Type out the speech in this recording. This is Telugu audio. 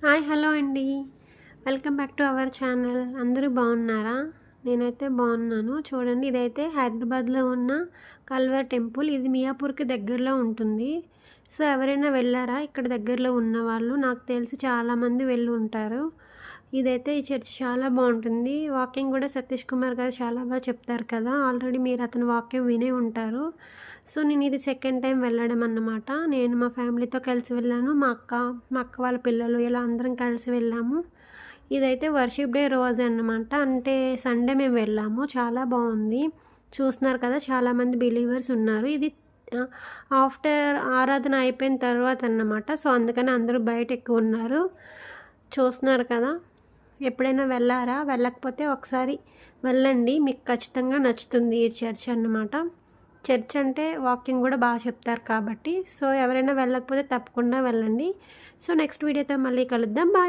హాయ్ హలో అండి. Welcome back to our channel. అందరూ బాగున్నారా? నేనైతే బాగున్నాను. చూడండి, ఇదైతే హైదరాబాద్లో ఉన్న కల్వర్ టెంపుల్. ఇది మియాపూర్కి దగ్గరలో ఉంటుంది. సో ఎవరైనా వెళ్ళారా ఇక్కడ దగ్గరలో ఉన్నవాళ్ళు? నాకు తెలిసి చాలామంది వెళ్ళి ఉంటారు. ఇదైతే ఈ చర్చ్ చాలా బాగుంటుంది. వాకింగ్ కూడా సతీష్ కుమార్ గారు చాలా బాగా చెప్తారు కదా, ఆల్రెడీ మీరు అతని వాక్యం వినే ఉంటారు. సో నేను ఇది సెకండ్ టైం వెళ్ళడం అన్నమాట. నేను మా ఫ్యామిలీతో కలిసి వెళ్ళాను. మా అక్క వాళ్ళ పిల్లలు ఇలా అందరం కలిసి వెళ్ళాము. ఇదైతే వర్షిప్ డే రోజు అన్నమాట. అంటే సండే మేము వెళ్ళాము. చాలా బాగుంది. చూస్తున్నారు కదా, చాలామంది బిలీవర్స్ ఉన్నారు. ఇది ఆఫ్టర్ ఆరాధన అయిపోయిన తర్వాత అన్నమాట. సో అందుకని అందరూ బయట ఎక్కువ ఉన్నారు. చూస్తున్నారు కదా. ఎప్పుడైనా వెళ్ళారా? వెళ్ళకపోతే ఒకసారి వెళ్ళండి, మీకు ఖచ్చితంగా నచ్చుతుంది ఈ చర్చ్ అన్నమాట. చర్చ్ అంటే వాకింగ్ కూడా బాగా చెప్తారు కాబట్టి. సో ఎవరైనా వెళ్ళకపోతే తప్పకుండా వెళ్ళండి. సో నెక్స్ట్ వీడియోతో మళ్ళీ కలుద్దాం. బాయ్.